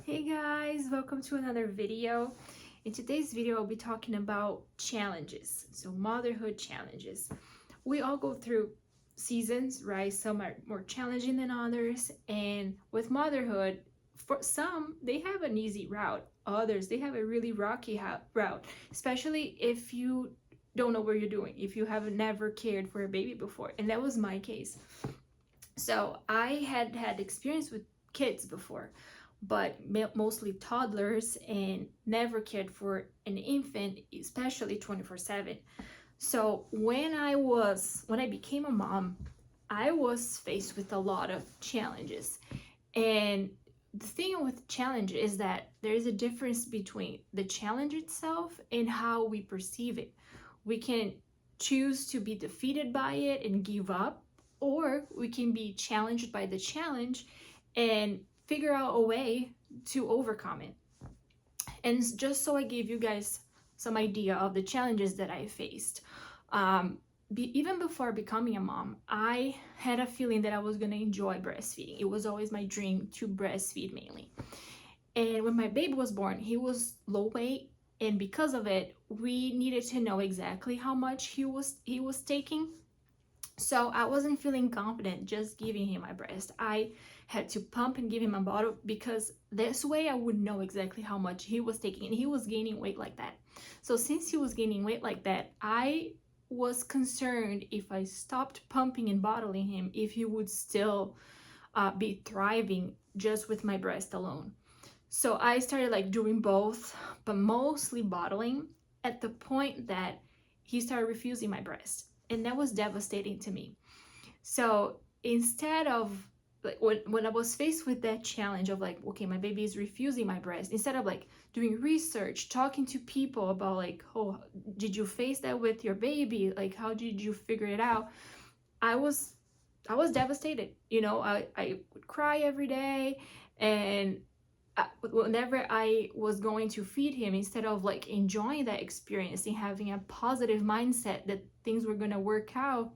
Hey guys, welcome to another video. In today's video, I'll be talking about challenges. So motherhood challenges. We all go through seasons, right? Some are more challenging than others. And with motherhood, for some, they have an easy route. Others, they have a really rocky route, especially if you don't know what you're doing, if you have never cared for a baby before. And that was my case. So I had experience with kids before, but mostly toddlers, and never cared for an infant, especially 24/7. So when I became a mom, I was faced with a lot of challenges. And the thing with challenge is that there is a difference between the challenge itself and how we perceive it. We can choose to be defeated by it and give up, or we can be challenged by the challenge and figure out a way to overcome it. And just so I gave you guys some idea of the challenges that I faced, even before becoming a mom, I had a feeling that I was going to enjoy breastfeeding. It was always my dream to breastfeed mainly. And when my baby was born, he was low weight, and because of it, we needed to know exactly how much he was taking. So I wasn't feeling confident just giving him my breast. I had to pump and give him a bottle, because this way I would know exactly how much he was taking, and he was gaining weight like that. So since he was gaining weight like that, I was concerned if I stopped pumping and bottling him, if he would still be thriving just with my breast alone. So I started like doing both, but mostly bottling, at the point that he started refusing my breast. And that was devastating to me. So instead of like when I was faced with that challenge of like, okay, my baby is refusing my breast, instead of like doing research, talking to people about like, oh, did you face that with your baby? Like, how did you figure it out? I was devastated. I would cry every day, and whenever I was going to feed him, instead of like enjoying that experience and having a positive mindset that things were going to work out,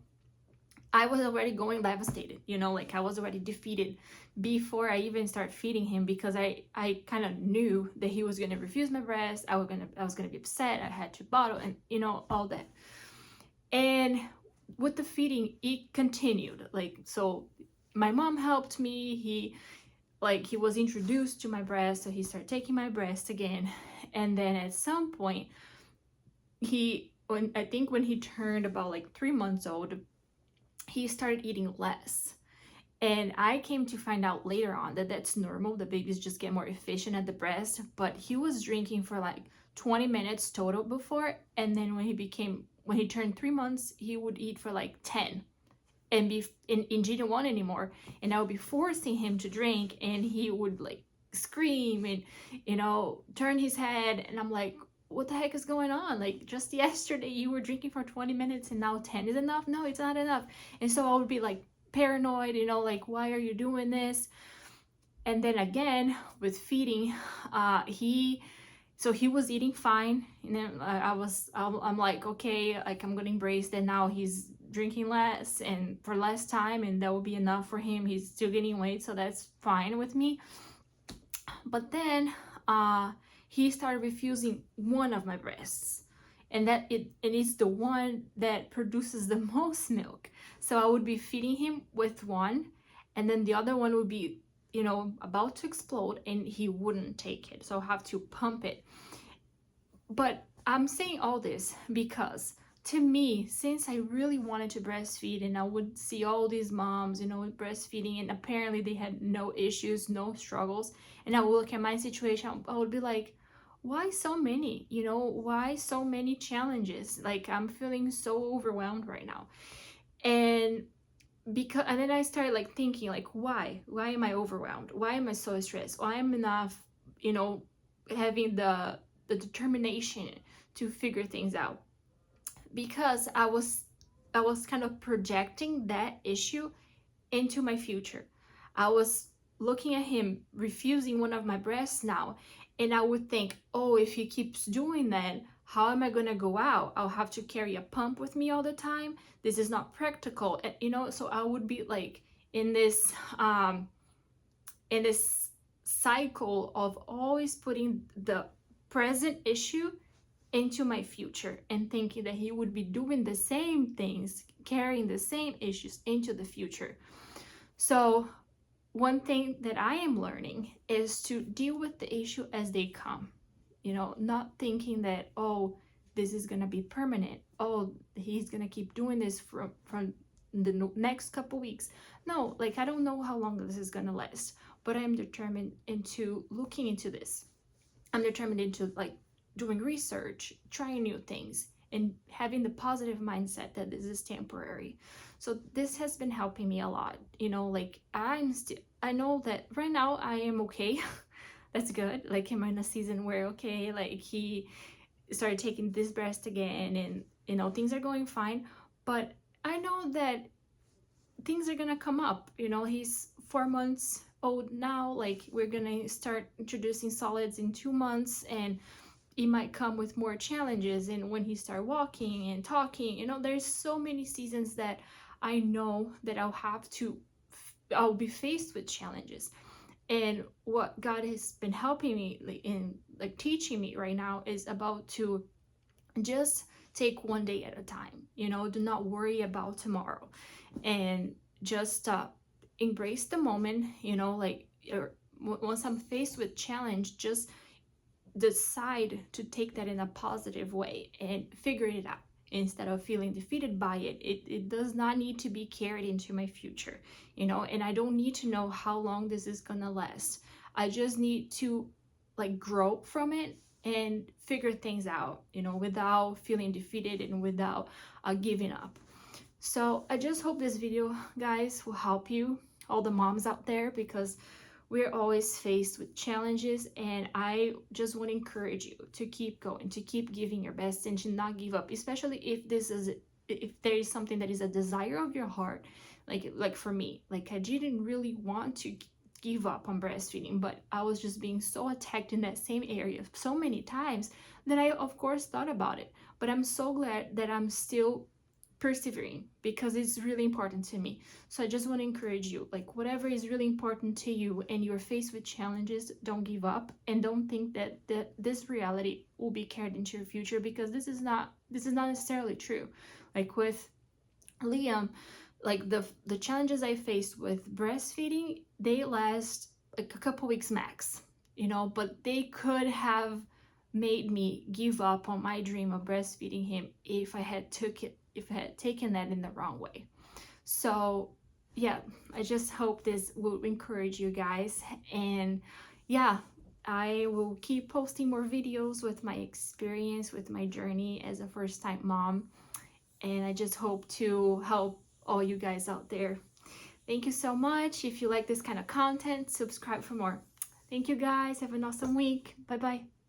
I was already going devastated. Like I was already defeated before I even start feeding him, because I kind of knew that he was going to refuse my breast. I was going to be upset. I had to bottle, and all that. And with the feeding, it continued. Like, so my mom helped me. He was introduced to my breast, so he started taking my breast again. And then at some point, I think when he turned about like 3 months old, he started eating less. And I came to find out later on that that's normal. The babies just get more efficient at the breast. But he was drinking for like 20 minutes total before, and then when he turned 3 months, he would eat for like 10, and didn't want anymore. And I would be forcing him to drink, and he would like scream and turn his head, and I'm like, what the heck is going on? Like, just yesterday you were drinking for 20 minutes and now 10 is enough? No, it's not enough. And so I would be like paranoid, like, why are you doing this? And then again with feeding, he was eating fine, and then I'm like, okay, like I'm gonna embrace that now he's drinking less and for less time, and that will be enough for him. He's still gaining weight, so that's fine with me. But then he started refusing one of my breasts, and it's the one that produces the most milk. So I would be feeding him with one, and then the other one would be about to explode, and he wouldn't take it, so I'll have to pump it. But I'm saying all this because, to me, since I really wanted to breastfeed, and I would see all these moms breastfeeding, and apparently they had no issues, no struggles, and I would look at my situation, I would be like, why so many? Why so many challenges? Like, I'm feeling so overwhelmed right now. And then I started like thinking, like, why am I overwhelmed? Why am I so stressed? Why am I not having the determination to figure things out? Because I was kind of projecting that issue into my future. I was looking at him refusing one of my breasts now, and I would think, oh, if he keeps doing that, how am I gonna go out? I'll have to carry a pump with me all the time. This is not practical. And, so I would be like in this cycle of always putting the present issue into my future and thinking that he would be doing the same things, carrying the same issues into the future. So one thing that I am learning is to deal with the issue as they come, not thinking that, oh, this is gonna be permanent, oh, he's gonna keep doing this from the next couple weeks. No, like, I don't know how long this is gonna last, but I'm determined into looking into this. I'm determined into like doing research, trying new things, and having the positive mindset that this is temporary. So this has been helping me a lot. Like, I know that right now I am okay. That's good. Like, I'm in a season where, okay, like, he started taking this breast again, and things are going fine. But I know that things are gonna come up. He's 4 months old now. Like, we're gonna start introducing solids in 2 months, and it might come with more challenges. And when he start walking and talking, there's so many seasons that I know that I'll be faced with challenges. And what God has been helping me in, like, teaching me right now, is about to just take one day at a time. Do not worry about tomorrow, and just embrace the moment. Like, once I'm faced with challenge, just decide to take that in a positive way and figure it out instead of feeling defeated by it. It does not need to be carried into my future, and I don't need to know how long this is gonna last. I just need to, like, grow from it and figure things out, without feeling defeated and without giving up. So I just hope this video, guys, will help you, all the moms out there, because we're always faced with challenges, and I just want to encourage you to keep going, to keep giving your best, and to not give up, especially if there is something that is a desire of your heart. Like for me, like, I didn't really want to give up on breastfeeding, but I was just being so attacked in that same area so many times that I, of course, thought about it. But I'm so glad that I'm still persevering, because it's really important to me. So I just want to encourage you, like, whatever is really important to you and you're faced with challenges, don't give up, and don't think that this reality will be carried into your future, because this is not necessarily true. Like with Liam, like, the challenges I faced with breastfeeding, they last like a couple weeks max, but they could have made me give up on my dream of breastfeeding him if I had taken that in the wrong way. So yeah, I just hope this will encourage you guys. And yeah, I will keep posting more videos with my experience, with my journey as a first-time mom, and I just hope to help all you guys out there. Thank you so much. If you like this kind of content, subscribe for more. Thank you, guys. Have an awesome week. Bye bye.